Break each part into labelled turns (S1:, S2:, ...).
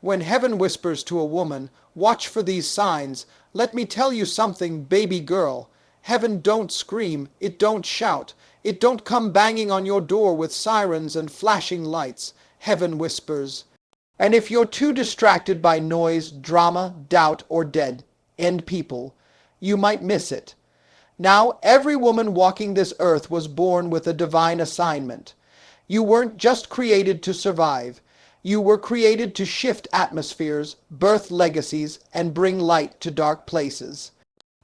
S1: When heaven whispers to a woman, "Watch for these signs," let me tell you something, baby girl. Heaven don't scream, it don't shout, it don't come banging on your door with sirens and flashing lights. Heaven whispers. And if you're too distracted by noise, drama, doubt, or dead end people, you might miss it. Now, every woman walking this earth was born with a divine assignment. You weren't just created to survive. You were created to shift atmospheres, birth legacies, and bring light to dark places.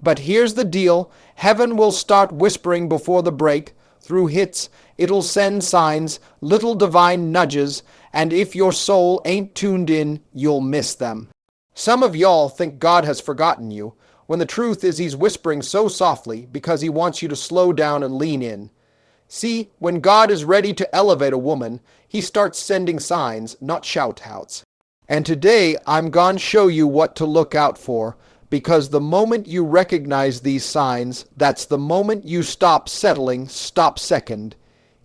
S1: But here's the deal. Heaven will start whispering before the break. Through hits, it'll send signs, little divine nudges, and if your soul ain't tuned in, you'll miss them. Some of y'all think God has forgotten you, when the truth is he's whispering so softly because he wants you to slow down and lean in. See, when God is ready to elevate a woman, he starts sending signs, not shout-outs. And today, I'm going to show you what to look out for, because the moment you recognize these signs, that's the moment you stop settling, stop second,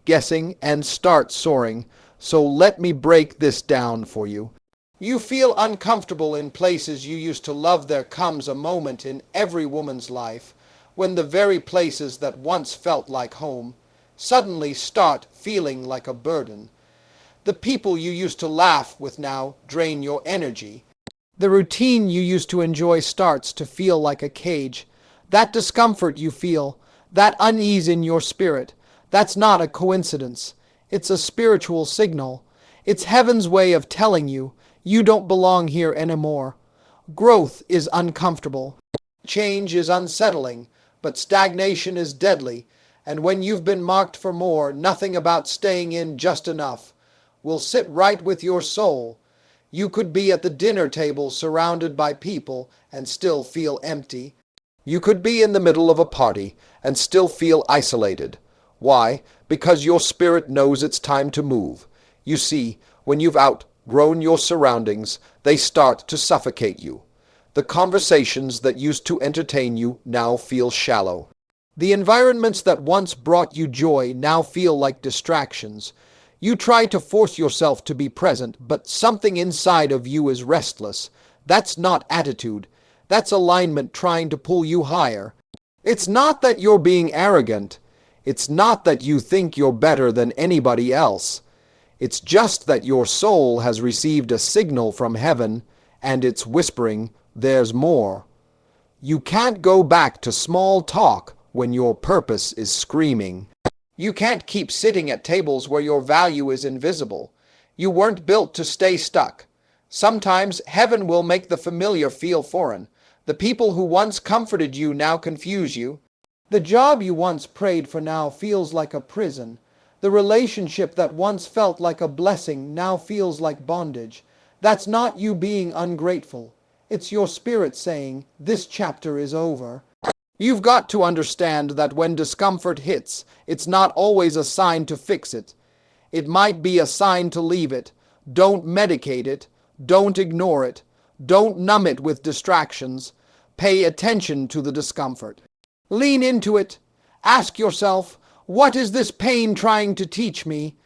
S1: guessing, and start soaring. So let me break this down for you. You feel uncomfortable in places you used to love. There comes a moment in every woman's life when the very places that once felt like home suddenly start feeling like a burden. The people you used to laugh with now drain your energy. The routine you used to enjoy starts to feel like a cage. That discomfort you feel, that unease in your spirit, that's not a coincidence. It's a spiritual signal. It's heaven's way of telling you, you don't belong here anymore. Growth is uncomfortable. Change is unsettling, but stagnation is deadly. And when you've been marked for more, nothing about staying in just enough will sit right with your soul. You could be at the dinner table surrounded by people and still feel empty. You could be in the middle of a party and still feel isolated. Why? Because your spirit knows it's time to move. You see, when you've outgrown your surroundings, they start to suffocate you. The conversations that used to entertain you now feel shallow. The environments that once brought you joy now feel like distractions. You try to force yourself to be present, but something inside of you is restless. That's not attitude. That's alignment trying to pull you higher. It's not that you're being arrogant. It's not that you think you're better than anybody else. It's just that your soul has received a signal from heaven, and it's whispering, there's more. You can't go back to small talk when your purpose is screaming. You can't keep sitting at tables where your value is invisible. You weren't built to stay stuck. Sometimes heaven will make the familiar feel foreign. The people who once comforted you now confuse you. The job you once prayed for now feels like a prison. The relationship that once felt like a blessing now feels like bondage. That's not you being ungrateful. It's your spirit saying, this chapter is over. You've got to understand that when discomfort hits, it's not always a sign to fix it. It might be a sign to leave it. Don't medicate it. Don't ignore it. Don't numb it with distractions. Pay attention to the discomfort. Lean into it. Ask yourself, what is this pain trying to teach me?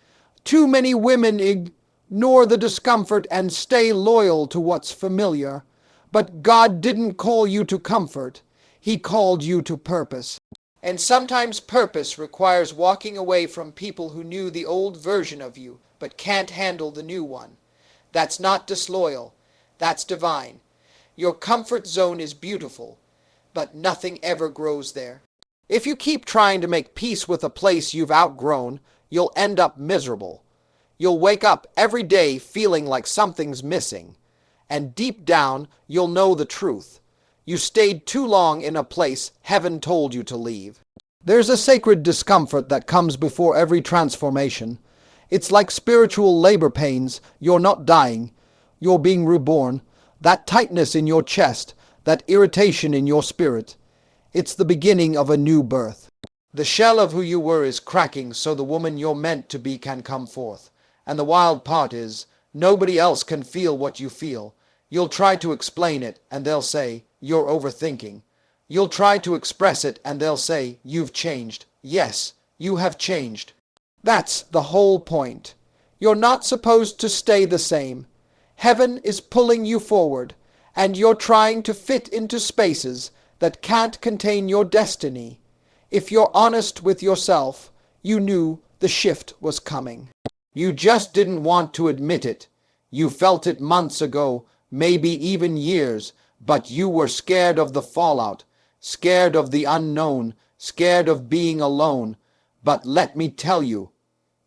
S1: Too many women ignore the discomfort and stay loyal to what's familiar. But God didn't call you to comfort. He called you to purpose. And sometimes purpose requires walking away from people who knew the old version of you, but can't handle the new one. That's not disloyal. That's divine. Your comfort zone is beautiful, but nothing ever grows there. If you keep trying to make peace with a place you've outgrown, you'll end up miserable. You'll wake up every day feeling like something's missing. And deep down, you'll know the truth. You stayed too long in a place heaven told you to leave. There's a sacred discomfort that comes before every transformation. It's like spiritual labor pains. You're not dying. You're being reborn. That tightness in your chest, that irritation in your spirit. It's the beginning of a new birth. The shell of who you were is cracking so the woman you're meant to be can come forth. And the wild part is, nobody else can feel what you feel. You'll try to explain it, and they'll say, you're overthinking. You'll try to express it, and they'll say, you've changed. Yes, you have changed. That's the whole point. You're not supposed to stay the same. Heaven is pulling you forward, and you're trying to fit into spaces that can't contain your destiny. If you're honest with yourself, you knew the shift was coming. You just didn't want to admit it. You felt it months ago, maybe even years, but you were scared of the fallout, scared of the unknown, scared of being alone. But let me tell you,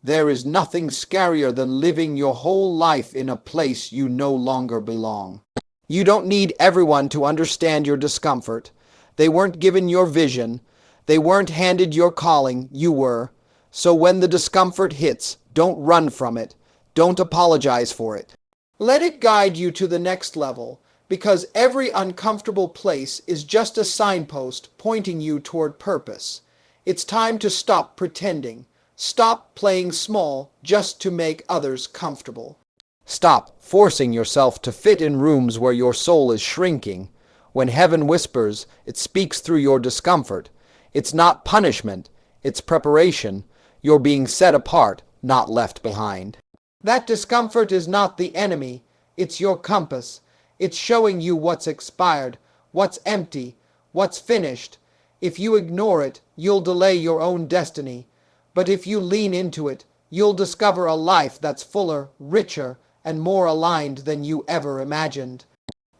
S1: there is nothing scarier than living your whole life in a place you no longer belong. You don't need everyone to understand your discomfort. They weren't given your vision. They weren't handed your calling. You were. So when the discomfort hits, don't run from it. Don't apologize for it. Let it guide you to the next level, because every uncomfortable place is just a signpost pointing you toward purpose. It's time to stop pretending. Stop playing small just to make others comfortable. Stop forcing yourself to fit in rooms where your soul is shrinking. When heaven whispers, it speaks through your discomfort. It's not punishment, it's preparation. You're being set apart, not left behind. That discomfort is not the enemy, it's your compass. It's showing you what's expired, what's empty, what's finished. If you ignore it, you'll delay your own destiny. But if you lean into it, you'll discover a life that's fuller, richer, and more aligned than you ever imagined.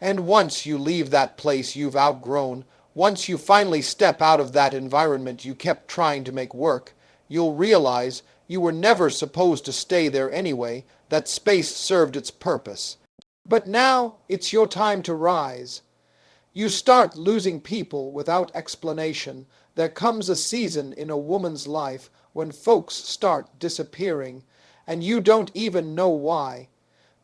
S1: And once you leave that place you've outgrown, once you finally step out of that environment you kept trying to make work, you'll realize you were never supposed to stay there anyway, that space served its purpose. But now it's your time to rise. You start losing people without explanation. There comes a season in a woman's life when folks start disappearing, and you don't even know why.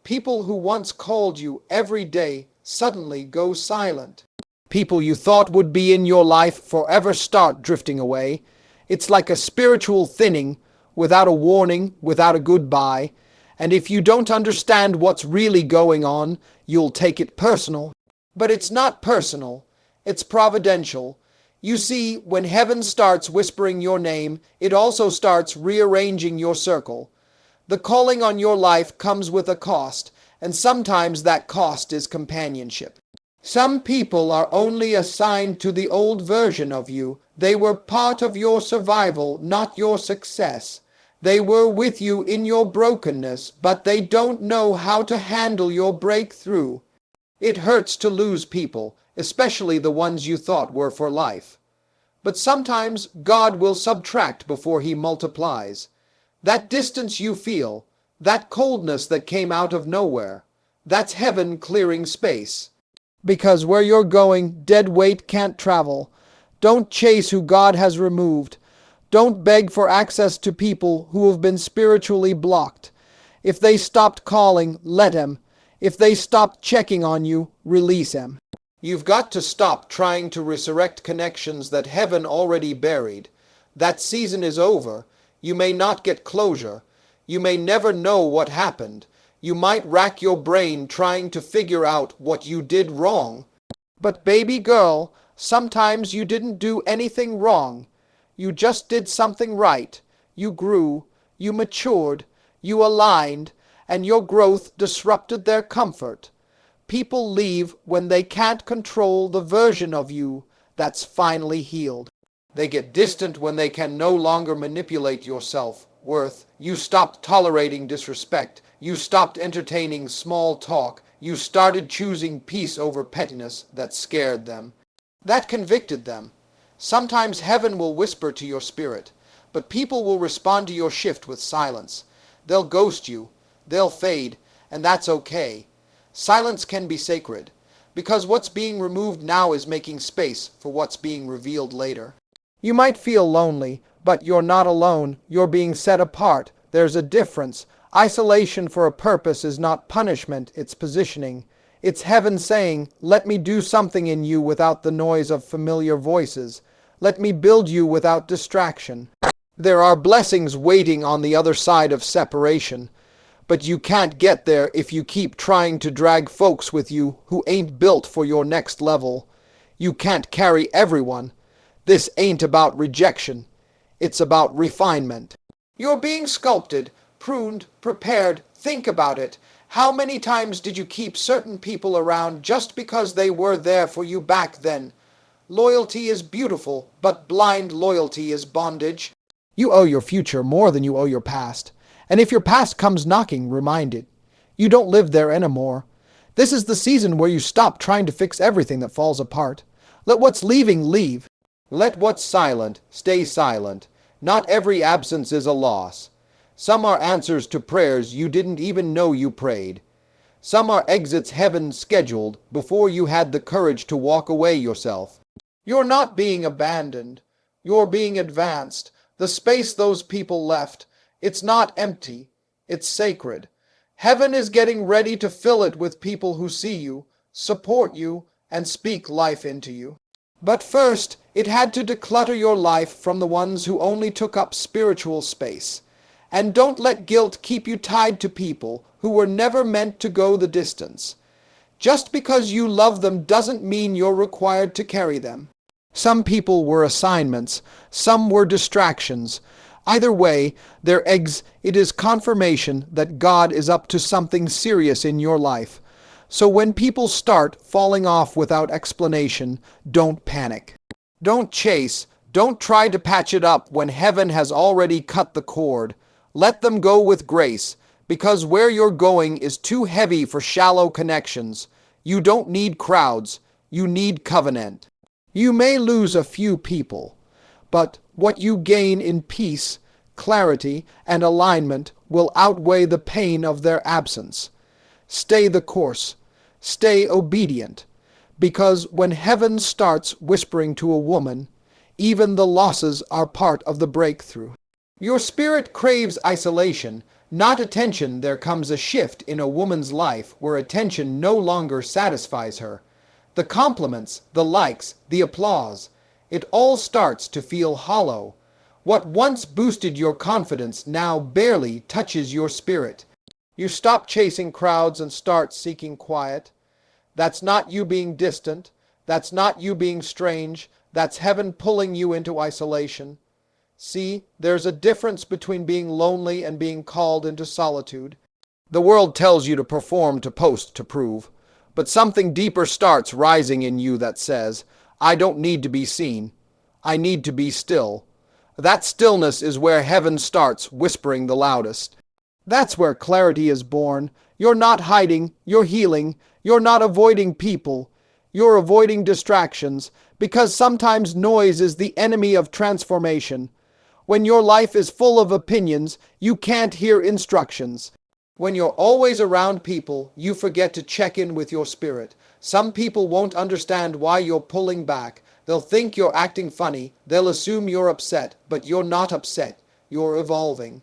S1: People who once called you every day suddenly go silent. People you thought would be in your life forever start drifting away. It's like a spiritual thinning, without a warning, without a goodbye. And if you don't understand what's really going on, you'll take it personal. But it's not personal, it's providential. You see, when heaven starts whispering your name, it also starts rearranging your circle. The calling on your life comes with a cost, and sometimes that cost is companionship. Some people are only assigned to the old version of you. They were part of your survival, not your success. They were with you in your brokenness, but they don't know how to handle your breakthrough. It hurts to lose people, especially the ones you thought were for life. But sometimes God will subtract before he multiplies. That distance you feel, that coldness that came out of nowhere, that's heaven clearing space. Because where you're going, dead weight can't travel. Don't chase who God has removed. Don't beg for access to people who have been spiritually blocked. If they stopped calling, let him. If they stopped checking on you, release him. You've got to stop trying to resurrect connections that heaven already buried. That season is over. You may not get closure. You may never know what happened. You might rack your brain trying to figure out what you did wrong. But baby girl, sometimes you didn't do anything wrong. You just did something right. You grew, you matured, you aligned, and your growth disrupted their comfort. People leave when they can't control the version of you that's finally healed. They get distant when they can no longer manipulate your self-worth. You stopped tolerating disrespect. You stopped entertaining small talk. You started choosing peace over pettiness that scared them. That convicted them. Sometimes heaven will whisper to your spirit, but people will respond to your shift with silence. They'll ghost you. They'll fade, and that's okay. Silence can be sacred, because what's being removed now is making space for what's being revealed later. You might feel lonely, but you're not alone. You're being set apart. There's a difference. Isolation for a purpose is not punishment, it's positioning. It's heaven saying, let me do something in you without the noise of familiar voices. Let me build you without distraction. There are blessings waiting on the other side of separation. But you can't get there if you keep trying to drag folks with you who ain't built for your next level. You can't carry everyone. This ain't about rejection. It's about refinement. You're being sculpted, pruned, prepared. Think about it. How many times did you keep certain people around just because they were there for you back then? Loyalty is beautiful, but blind loyalty is bondage. You owe your future more than you owe your past. And if your past comes knocking, remind it. You don't live there anymore. This is the season where you stop trying to fix everything that falls apart. Let what's leaving leave. Let what's silent stay silent. Not every absence is a loss. Some are answers to prayers you didn't even know you prayed. Some are exits heaven scheduled before you had the courage to walk away yourself. You're not being abandoned. You're being advanced. The space those people left, it's not empty. It's sacred. Heaven is getting ready to fill it with people who see you, support you, and speak life into you. But first, it had to declutter your life from the ones who only took up spiritual space. And don't let guilt keep you tied to people who were never meant to go the distance. Just because you love them doesn't mean you're required to carry them. Some people were assignments, some were distractions. Either way, it is confirmation that God is up to something serious in your life. So when people start falling off without explanation, don't panic. Don't chase, don't try to patch it up when heaven has already cut the cord. Let them go with grace, because where you're going is too heavy for shallow connections. You don't need crowds, you need covenant. You may lose a few people, but what you gain in peace, clarity, and alignment will outweigh the pain of their absence. Stay the course. Stay obedient, because when heaven starts whispering to a woman, even the losses are part of the breakthrough. Your spirit craves isolation, not attention. There comes a shift in a woman's life where attention no longer satisfies her. The compliments, the likes, the applause, it all starts to feel hollow. What once boosted your confidence now barely touches your spirit. You stop chasing crowds and start seeking quiet. That's not you being distant. That's not you being strange. That's heaven pulling you into isolation. See, there's a difference between being lonely and being called into solitude. The world tells you to perform, to post, to prove. But something deeper starts rising in you that says, I don't need to be seen. I need to be still. That stillness is where heaven starts whispering the loudest. That's where clarity is born. You're not hiding, you're healing. You're not avoiding people. You're avoiding distractions, because sometimes noise is the enemy of transformation. When your life is full of opinions, you can't hear instructions. When you're always around people, you forget to check in with your spirit. Some people won't understand why you're pulling back. They'll think you're acting funny. They'll assume you're upset, but you're not upset. You're evolving.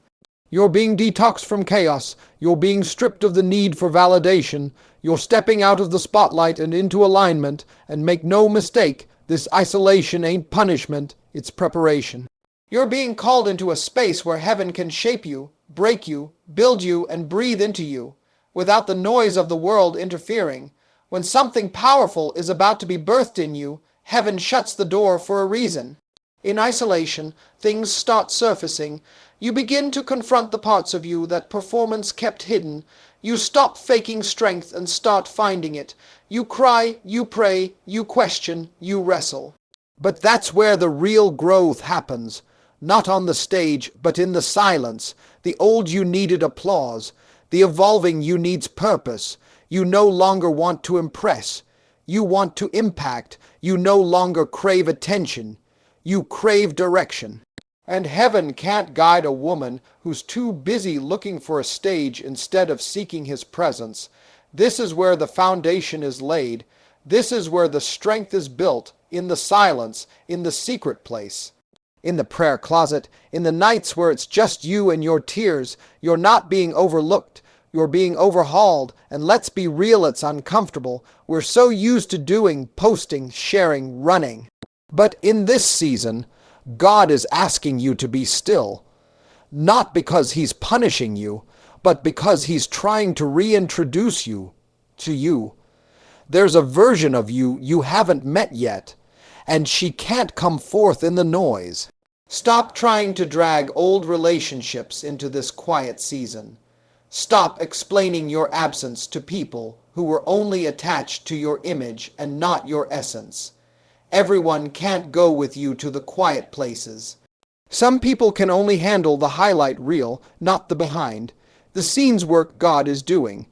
S1: You're being detoxed from chaos. You're being stripped of the need for validation. You're stepping out of the spotlight and into alignment. And make no mistake, this isolation ain't punishment, it's preparation. You're being called into a space where heaven can shape you, break you, build you, and breathe into you, without the noise of the world interfering. When something powerful is about to be birthed in you, heaven shuts the door for a reason. In isolation, things start surfacing. You begin to confront the parts of you that performance kept hidden. You stop faking strength and start finding it. You cry, you pray, you question, you wrestle. But that's where the real growth happens. Not on the stage, but in the silence. The old you needed applause. The evolving you needs purpose. You no longer want to impress. You want to impact. You no longer crave attention. You crave direction. And heaven can't guide a woman who's too busy looking for a stage instead of seeking his presence. This is where the foundation is laid. This is where the strength is built, in the silence, in the secret place. In the prayer closet, in the nights where it's just you and your tears. You're not being overlooked. You're being overhauled. And let's be real, it's uncomfortable. We're so used to doing, posting, sharing, running. But in this season, God is asking you to be still. Not because He's punishing you, but because He's trying to reintroduce you to you. There's a version of you you haven't met yet, and she can't come forth in the noise. Stop trying to drag old relationships into this quiet season. Stop explaining your absence to people who were only attached to your image and not your essence. Everyone can't go with you to the quiet places. Some people can only handle the highlight reel, not the behind, the scenes work God is doing.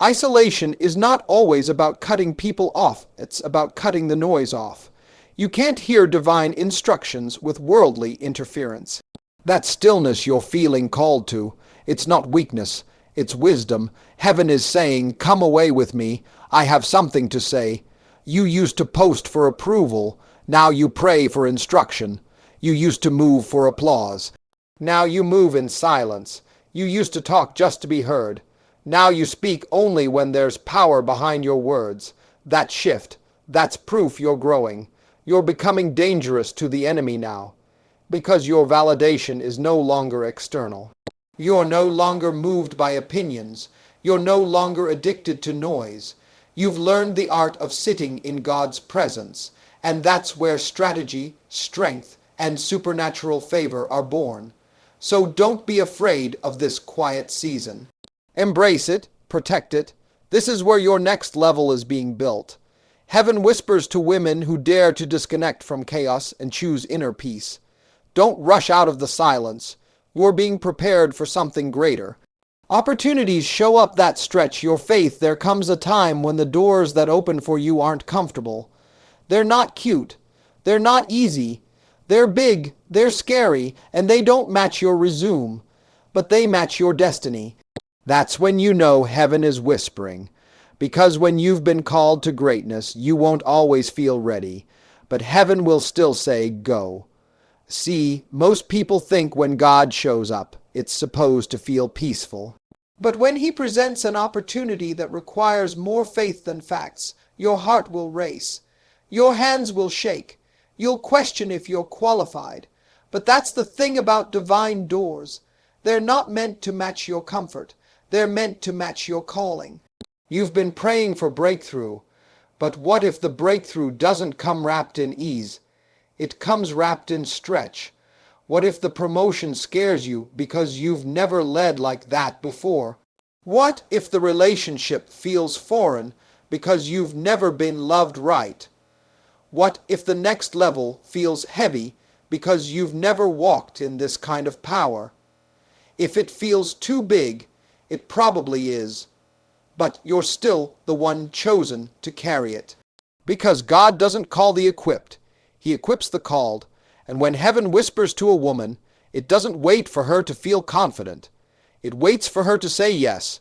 S1: Isolation is not always about cutting people off, it's about cutting the noise off. You can't hear divine instructions with worldly interference. That stillness you're feeling called to, it's not weakness, it's wisdom. Heaven is saying, come away with me, I have something to say. You used to post for approval, now you pray for instruction. You used to move for applause. Now you move in silence. You used to talk just to be heard. Now you speak only when there's power behind your words. That shift, that's proof you're growing. You're becoming dangerous to the enemy now, because your validation is no longer external. You're no longer moved by opinions. You're no longer addicted to noise. You've learned the art of sitting in God's presence, and that's where strategy, strength, and supernatural favor are born. So don't be afraid of this quiet season. Embrace it, protect it. This is where your next level is being built. Heaven whispers to women who dare to disconnect from chaos and choose inner peace. Don't rush out of the silence. You're being prepared for something greater. Opportunities show up that stretch your faith. There comes a time when the doors that open for you aren't comfortable. They're not cute. They're not easy. They're big, they're scary, and they don't match your resume. But they match your destiny. That's when you know heaven is whispering. Because when you've been called to greatness, you won't always feel ready. But heaven will still say, go. See, most people think when God shows up, it's supposed to feel peaceful. But when he presents an opportunity that requires more faith than facts, your heart will race. Your hands will shake. You'll question if you're qualified. But that's the thing about divine doors. They're not meant to match your comfort. They're meant to match your calling. You've been praying for breakthrough. But what if the breakthrough doesn't come wrapped in ease? It comes wrapped in stretch. What if the promotion scares you because you've never led like that before? What if the relationship feels foreign because you've never been loved right? What if the next level feels heavy because you've never walked in this kind of power? If it feels too big, it probably is, but you're still the one chosen to carry it. Because God doesn't call the equipped, he equips the called, and when heaven whispers to a woman, it doesn't wait for her to feel confident. It waits for her to say yes.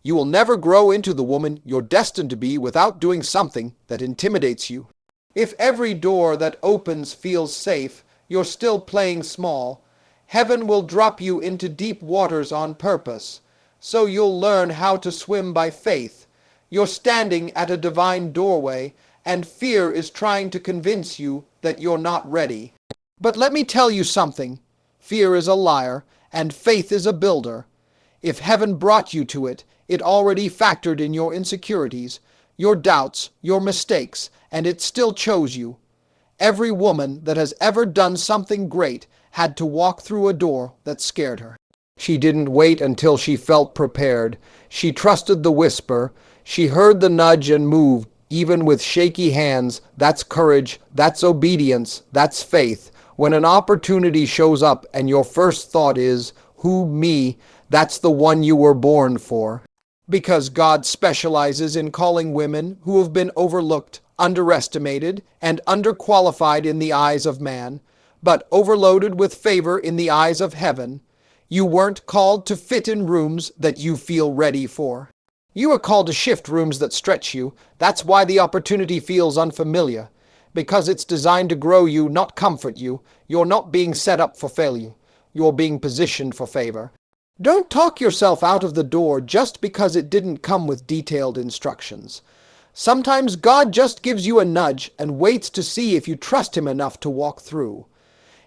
S1: You will never grow into the woman you're destined to be without doing something that intimidates you. If every door that opens feels safe, you're still playing small. Heaven will drop you into deep waters on purpose, so you'll learn how to swim by faith. You're standing at a divine doorway, and fear is trying to convince you that you're not ready. But let me tell you something. Fear is a liar, and faith is a builder. If heaven brought you to it, it already factored in your insecurities, your doubts, your mistakes, and it still chose you. Every woman that has ever done something great had to walk through a door that scared her. She didn't wait until she felt prepared. She trusted the whisper. She heard the nudge and moved, even with shaky hands. That's courage. That's obedience. That's faith. When an opportunity shows up and your first thought is, who, me? That's the one you were born for. Because God specializes in calling women who have been overlooked, underestimated, and underqualified in the eyes of man, but overloaded with favor in the eyes of heaven. You weren't called to fit in rooms that you feel ready for. You are called to shift rooms that stretch you. That's why the opportunity feels unfamiliar. Because it's designed to grow you, not comfort you. You're not being set up for failure. You're being positioned for favor. Don't talk yourself out of the door just because it didn't come with detailed instructions. Sometimes God just gives you a nudge and waits to see if you trust him enough to walk through.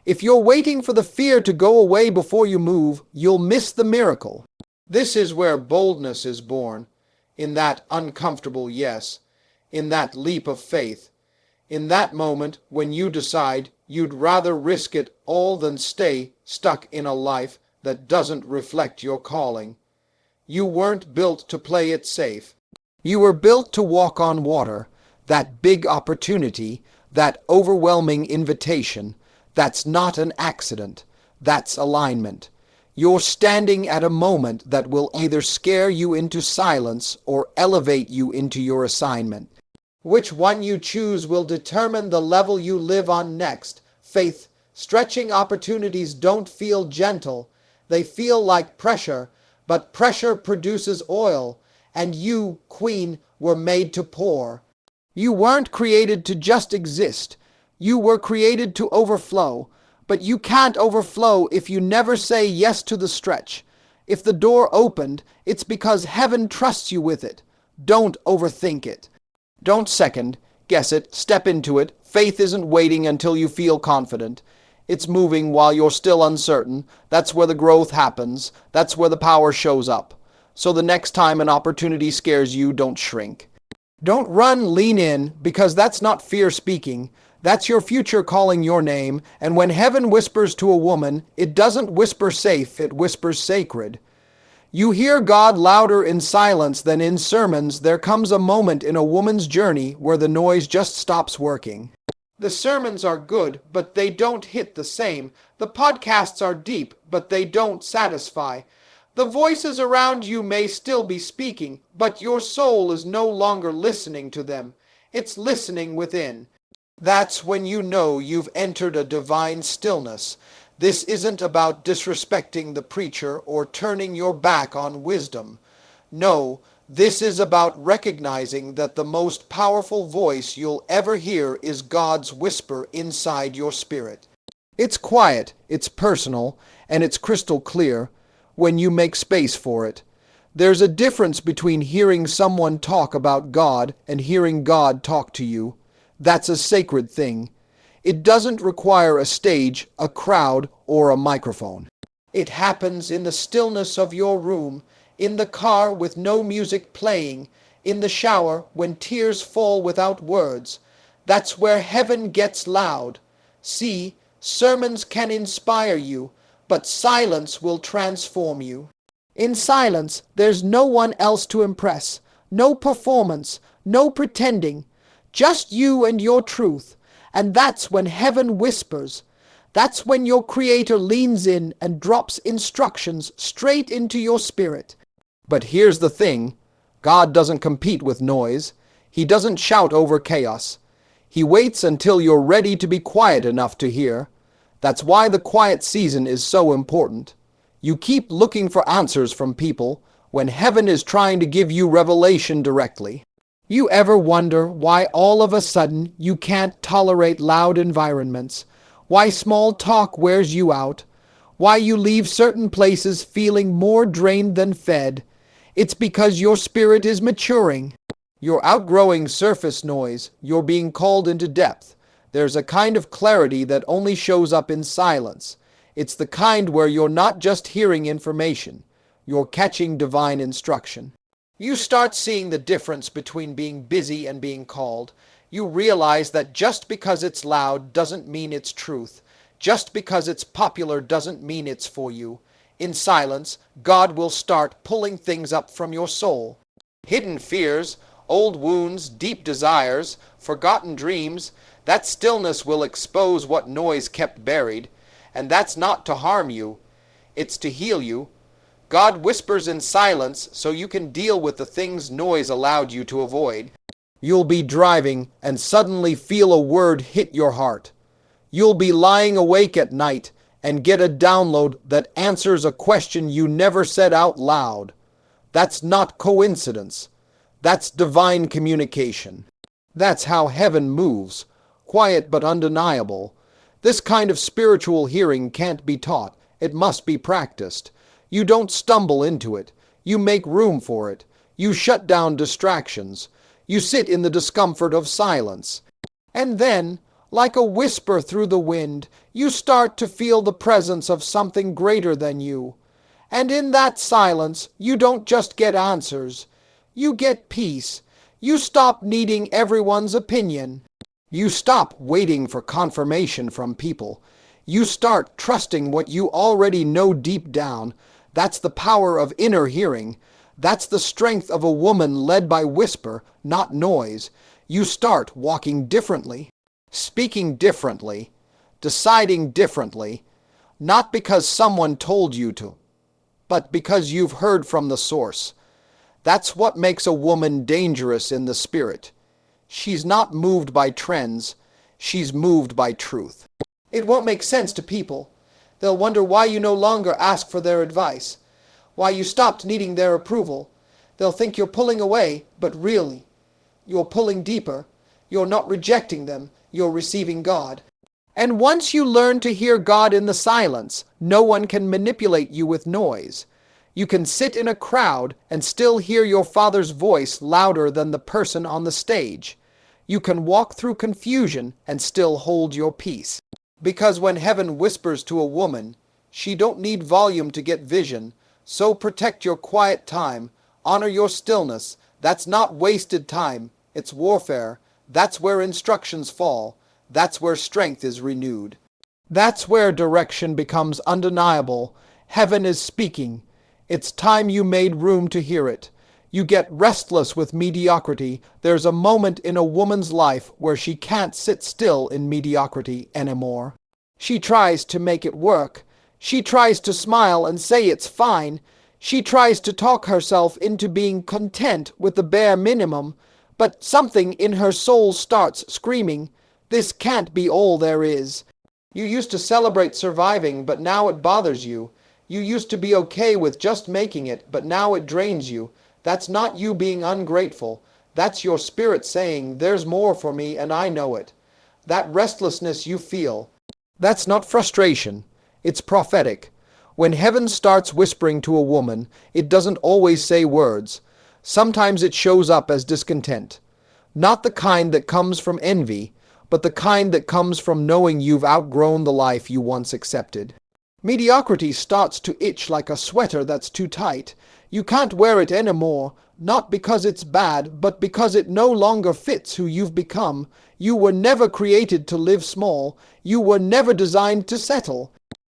S1: If you're waiting for the fear to go away before you move, you'll miss the miracle. This is where boldness is born, in that uncomfortable yes, in that leap of faith, in that moment when you decide you'd rather risk it all than stay stuck in a life that doesn't reflect your calling. You weren't built to play it safe. You were built to walk on water, that big opportunity, that overwhelming invitation. That's not an accident. That's alignment. You're standing at a moment that will either scare you into silence or elevate you into your assignment. Which one you choose will determine the level you live on next. Faith, stretching opportunities don't feel gentle. They feel like pressure, but pressure produces oil, and you, Queen, were made to pour. You weren't created to just exist. You were created to overflow. But you can't overflow if you never say yes to the stretch. If the door opened, it's because heaven trusts you with it. Don't overthink it. Don't second, guess it, step into it. Faith isn't waiting until you feel confident. It's moving while you're still uncertain. That's where the growth happens. That's where the power shows up. So the next time an opportunity scares you, don't shrink. Don't run, lean in, because that's not fear speaking. That's your future calling your name. And when heaven whispers to a woman, it doesn't whisper safe, it whispers sacred. You hear God louder in silence than in sermons. There comes a moment in a woman's journey where the noise just stops working. The sermons are good, but they don't hit the same. The podcasts are deep, but they don't satisfy. The voices around you may still be speaking, but your soul is no longer listening to them. It's listening within. That's when you know you've entered a divine stillness. This isn't about disrespecting the preacher or turning your back on wisdom. No, this is about recognizing that the most powerful voice you'll ever hear is God's whisper inside your spirit. It's quiet, it's personal, and it's crystal clear when you make space for it. There's a difference between hearing someone talk about God and hearing God talk to you. That's a sacred thing. It doesn't require a stage, a crowd, or a microphone. It happens in the stillness of your room, in the car with no music playing, in the shower when tears fall without words. That's where heaven gets loud. See, sermons can inspire you, but silence will transform you. In silence, there's no one else to impress, no performance, no pretending, just you and your truth. And that's when heaven whispers. That's when your Creator leans in and drops instructions straight into your spirit. But here's the thing. God doesn't compete with noise. He doesn't shout over chaos. He waits until you're ready to be quiet enough to hear. That's why the quiet season is so important. You keep looking for answers from people when heaven is trying to give you revelation directly. You ever wonder why all of a sudden you can't tolerate loud environments? Why small talk wears you out? Why you leave certain places feeling more drained than fed? It's because your spirit is maturing. You're outgrowing surface noise. You're being called into depth. There's a kind of clarity that only shows up in silence. It's the kind where you're not just hearing information. You're catching divine instruction. You start seeing the difference between being busy and being called. You realize that just because it's loud doesn't mean it's truth. Just because it's popular doesn't mean it's for you. In silence, God will start pulling things up from your soul. Hidden fears, old wounds, deep desires, forgotten dreams, that stillness will expose what noise kept buried. And that's not to harm you. It's to heal you. God whispers in silence so you can deal with the things noise allowed you to avoid. You'll be driving and suddenly feel a word hit your heart. You'll be lying awake at night and get a download that answers a question you never said out loud. That's not coincidence. That's divine communication. That's how heaven moves, quiet but undeniable. This kind of spiritual hearing can't be taught. It must be practiced. You don't stumble into it. You make room for it. You shut down distractions. You sit in the discomfort of silence. And then, like a whisper through the wind, you start to feel the presence of something greater than you. And in that silence, you don't just get answers. You get peace. You stop needing everyone's opinion. You stop waiting for confirmation from people. You start trusting what you already know deep down. That's the power of inner hearing. That's the strength of a woman led by whisper, not noise. You start walking differently, speaking differently, deciding differently, not because someone told you to, but because you've heard from the source. That's what makes a woman dangerous in the spirit. She's not moved by trends, she's moved by truth. It won't make sense to people. They'll wonder why you no longer ask for their advice, why you stopped needing their approval. They'll think you're pulling away, but really, you're pulling deeper. You're not rejecting them, you're receiving God. And once you learn to hear God in the silence, no one can manipulate you with noise. You can sit in a crowd and still hear your Father's voice louder than the person on the stage. You can walk through confusion and still hold your peace. Because when heaven whispers to a woman, she don't need volume to get vision, so protect your quiet time, honor your stillness. That's not wasted time, it's warfare. That's where instructions fall. That's where strength is renewed. That's where direction becomes undeniable. Heaven is speaking. It's time you made room to hear it. You get restless with mediocrity. There's a moment in a woman's life where she can't sit still in mediocrity anymore. She tries to make it work. She tries to smile and say it's fine. She tries to talk herself into being content with the bare minimum. But something in her soul starts screaming, "This can't be all there is." You used to celebrate surviving, but now it bothers you. You used to be okay with just making it, but now it drains you. That's not you being ungrateful. That's your spirit saying, "There's more for me and I know it." That restlessness you feel, that's not frustration. It's prophetic. When heaven starts whispering to a woman, it doesn't always say words. Sometimes it shows up as discontent. Not the kind that comes from envy, but the kind that comes from knowing you've outgrown the life you once accepted. Mediocrity starts to itch like a sweater that's too tight. You can't wear it anymore, not because it's bad, but because it no longer fits who you've become. You were never created to live small. You were never designed to settle.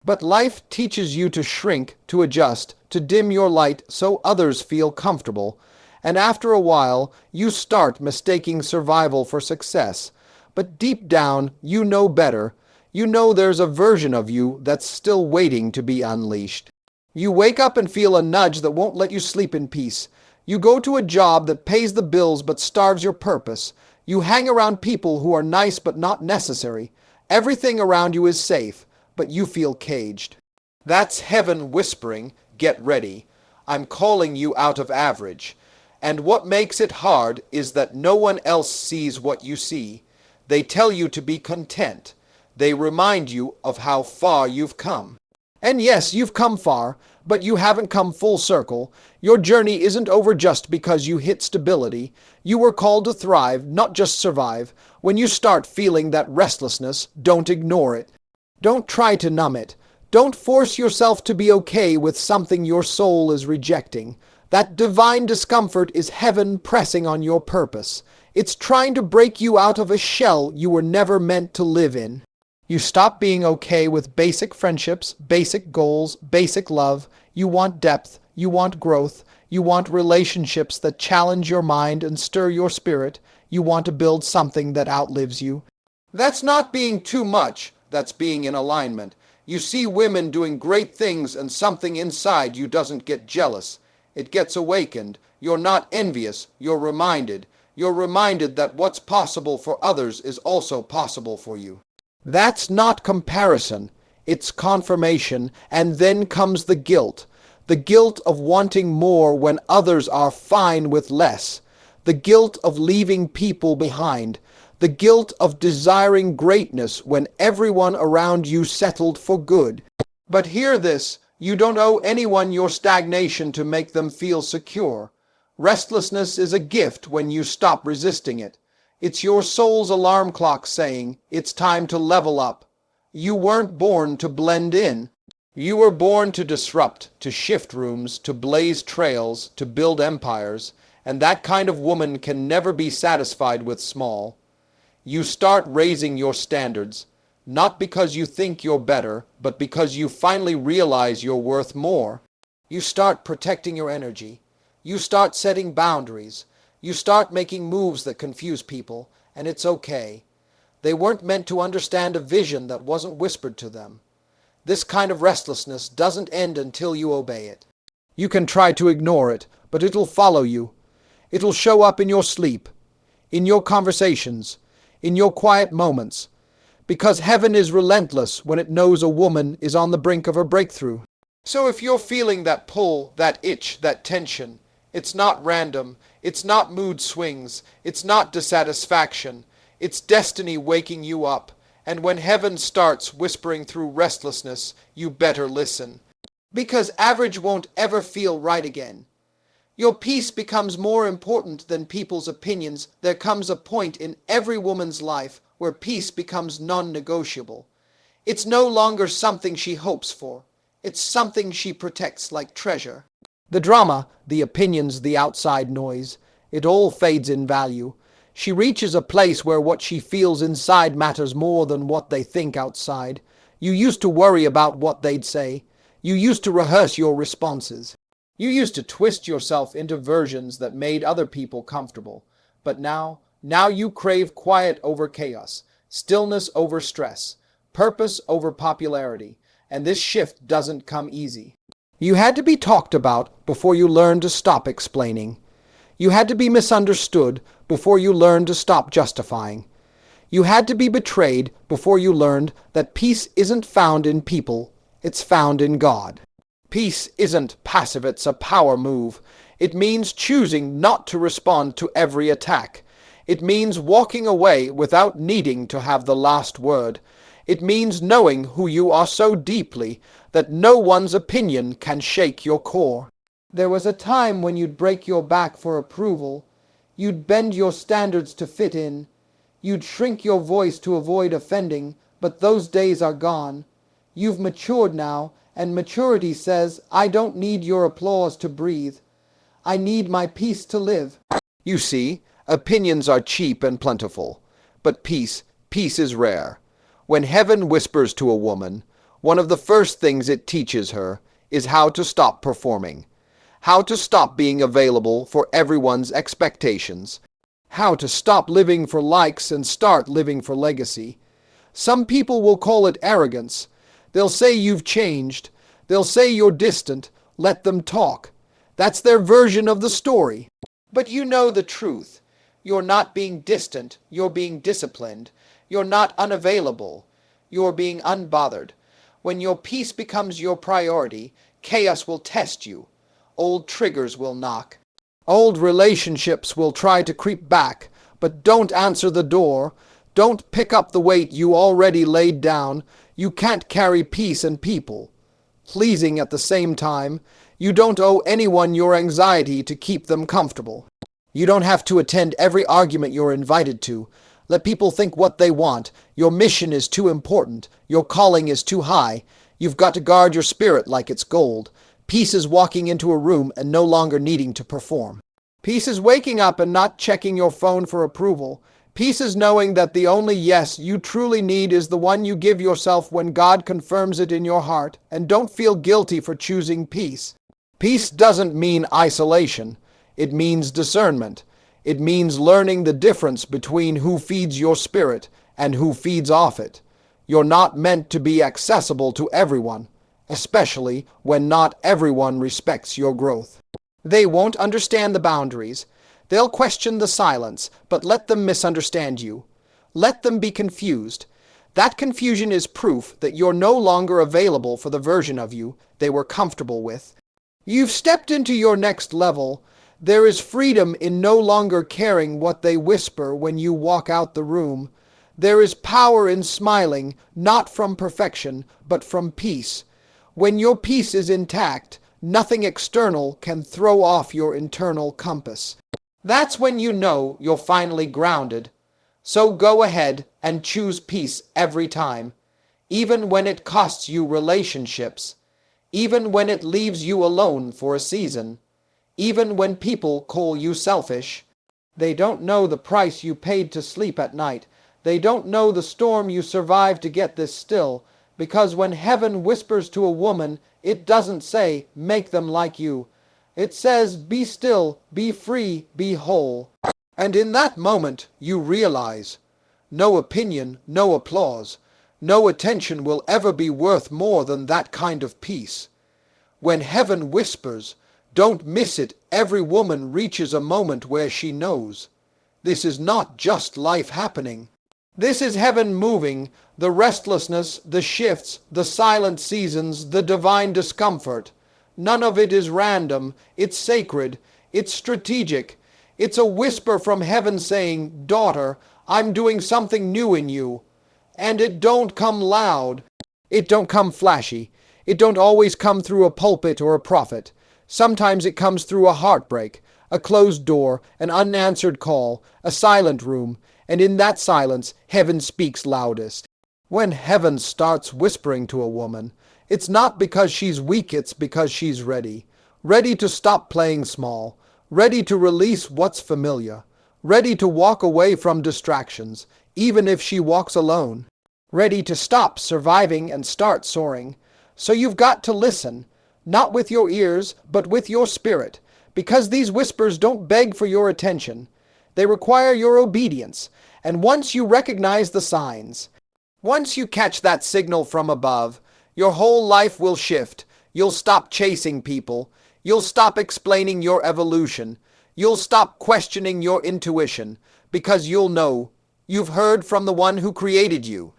S1: But life teaches you to shrink, to adjust, to dim your light so others feel comfortable. And after a while, you start mistaking survival for success. But deep down, you know better. You know there's a version of you that's still waiting to be unleashed. You wake up and feel a nudge that won't let you sleep in peace. You go to a job that pays the bills but starves your purpose. You hang around people who are nice but not necessary. Everything around you is safe, but you feel caged. That's heaven whispering, "Get ready. I'm calling you out of average." And what makes it hard is that no one else sees what you see. They tell you to be content. They remind you of how far you've come. And yes, you've come far, but you haven't come full circle. Your journey isn't over just because you hit stability. You were called to thrive, not just survive. When you start feeling that restlessness, don't ignore it. Don't try to numb it. Don't force yourself to be okay with something your soul is rejecting. That divine discomfort is heaven pressing on your purpose. It's trying to break you out of a shell you were never meant to live in. You stop being okay with basic friendships, basic goals, basic love. You want depth. You want growth. You want relationships that challenge your mind and stir your spirit. You want to build something that outlives you. That's not being too much. That's being in alignment. You see women doing great things and something inside you doesn't get jealous. It gets awakened. You're not envious. You're reminded. You're reminded that what's possible for others is also possible for you. That's not comparison. It's confirmation. And then comes the guilt. The guilt of wanting more when others are fine with less. The guilt of leaving people behind. The guilt of desiring greatness when everyone around you settled for good. But hear this. You don't owe anyone your stagnation to make them feel secure. Restlessness is a gift when you stop resisting it. It's your soul's alarm clock saying, "It's time to level up." You weren't born to blend in. You were born to disrupt, to shift rooms, to blaze trails, to build empires. And that kind of woman can never be satisfied with small. You start raising your standards, not because you think you're better, but because you finally realize you're worth more. You start protecting your energy. You start setting boundaries. You start making moves that confuse people, and it's okay. They weren't meant to understand a vision that wasn't whispered to them. This kind of restlessness doesn't end until you obey it. You can try to ignore it, but it'll follow you. It'll show up in your sleep, in your conversations, in your quiet moments, because heaven is relentless when it knows a woman is on the brink of her breakthrough. So if you're feeling that pull, that itch, that tension, it's not random, it's not mood swings, it's not dissatisfaction, it's destiny waking you up. And when heaven starts whispering through restlessness, you better listen. Because average won't ever feel right again. Your peace becomes more important than people's opinions. There comes a point in every woman's life where peace becomes non-negotiable. It's no longer something she hopes for. It's something she protects like treasure. The drama, the opinions, the outside noise, it all fades in value. She reaches a place where what she feels inside matters more than what they think outside. You used to worry about what they'd say. You used to rehearse your responses. You used to twist yourself into versions that made other people comfortable. But now you crave quiet over chaos, stillness over stress, purpose over popularity, and this shift doesn't come easy. You had to be talked about before you learned to stop explaining. You had to be misunderstood before you learned to stop justifying. You had to be betrayed before you learned that peace isn't found in people, it's found in God. Peace isn't passive, it's a power move. It means choosing not to respond to every attack. It means walking away without needing to have the last word. It means knowing who you are so deeply that no one's opinion can shake your core. There was a time when you'd break your back for approval. You'd bend your standards to fit in. You'd shrink your voice to avoid offending, but those days are gone. You've matured now, and maturity says, I don't need your applause to breathe. I need my peace to live. You see, opinions are cheap and plentiful, but peace is rare. When heaven whispers to a woman, one of the first things it teaches her is how to stop performing, how to stop being available for everyone's expectations, how to stop living for likes and start living for legacy. Some people will call it arrogance. They'll say you've changed. They'll say you're distant. Let them talk. That's their version of the story. But you know the truth. You're not being distant. You're being disciplined. You're not unavailable. You're being unbothered. When your peace becomes your priority, chaos will test you. Old triggers will knock. Old relationships will try to creep back, but don't answer the door. Don't pick up the weight you already laid down. You can't carry peace and people. Pleasing at the same time, you don't owe anyone your anxiety to keep them comfortable. You don't have to attend every argument you're invited to. Let people think what they want. Your mission is too important. Your calling is too high. You've got to guard your spirit like it's gold. Peace is walking into a room and no longer needing to perform. Peace is waking up and not checking your phone for approval. Peace is knowing that the only yes you truly need is the one you give yourself when God confirms it in your heart, and don't feel guilty for choosing peace. Peace doesn't mean isolation. It means discernment. It means learning the difference between who feeds your spirit and who feeds off it. You're not meant to be accessible to everyone, especially when not everyone respects your growth. They won't understand the boundaries. They'll question the silence, but let them misunderstand you. Let them be confused. That confusion is proof that you're no longer available for the version of you they were comfortable with. You've stepped into your next level. There is freedom in no longer caring what they whisper when you walk out the room. There is power in smiling, not from perfection, but from peace. When your peace is intact, nothing external can throw off your internal compass. That's when you know you're finally grounded. So go ahead and choose peace every time, even when it costs you relationships, even when it leaves you alone for a season, even when people call you selfish. They don't know the price you paid to sleep at night. They don't know the storm you survived to get this still, because when heaven whispers to a woman, it doesn't say, make them like you. It says, be still, be free, be whole. And in that moment you realize, no opinion, no applause, no attention will ever be worth more than that kind of peace. When heaven whispers, don't miss it, every woman reaches a moment where she knows. This is not just life happening. This is heaven moving, the restlessness, the shifts, the silent seasons, the divine discomfort. None of it is random, it's sacred, it's strategic. It's a whisper from heaven saying, daughter, I'm doing something new in you. And it don't come loud. It don't come flashy. It don't always come through a pulpit or a prophet. Sometimes it comes through a heartbreak, a closed door, an unanswered call, a silent room, and in that silence, heaven speaks loudest. When heaven starts whispering to a woman, it's not because she's weak, it's because she's ready. Ready to stop playing small, ready to release what's familiar, ready to walk away from distractions, even if she walks alone, ready to stop surviving and start soaring. So you've got to listen, not with your ears, but with your spirit, because these whispers don't beg for your attention. They require your obedience, and once you recognize the signs, once you catch that signal from above, your whole life will shift. You'll stop chasing people. You'll stop explaining your evolution. You'll stop questioning your intuition, because you'll know you've heard from the one who created you.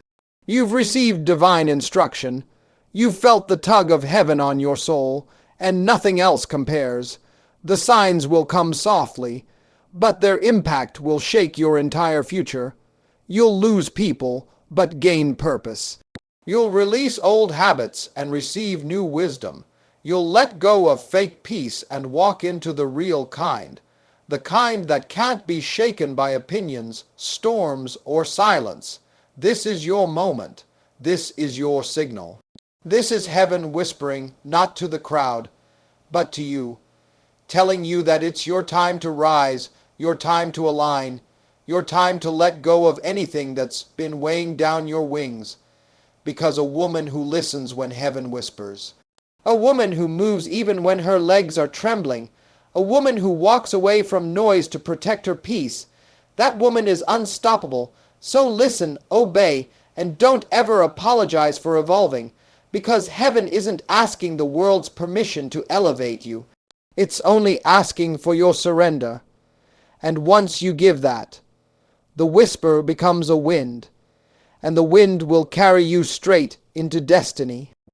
S1: You've received divine instruction. You've felt the tug of heaven on your soul, and nothing else compares. The signs will come softly, but their impact will shake your entire future. You'll lose people, but gain purpose. You'll release old habits and receive new wisdom. You'll let go of fake peace and walk into the real kind, the kind that can't be shaken by opinions, storms, or silence. This is your moment. This is your signal. This is heaven whispering, not to the crowd, but to you, telling you that it's your time to rise, your time to align, your time to let go of anything that's been weighing down your wings. Because a woman who listens when heaven whispers, a woman who moves even when her legs are trembling, a woman who walks away from noise to protect her peace, that woman is unstoppable. So listen, obey, and don't ever apologize for evolving, because heaven isn't asking the world's permission to elevate you. It's only asking for your surrender. And once you give that, the whisper becomes a wind, and the wind will carry you straight into destiny.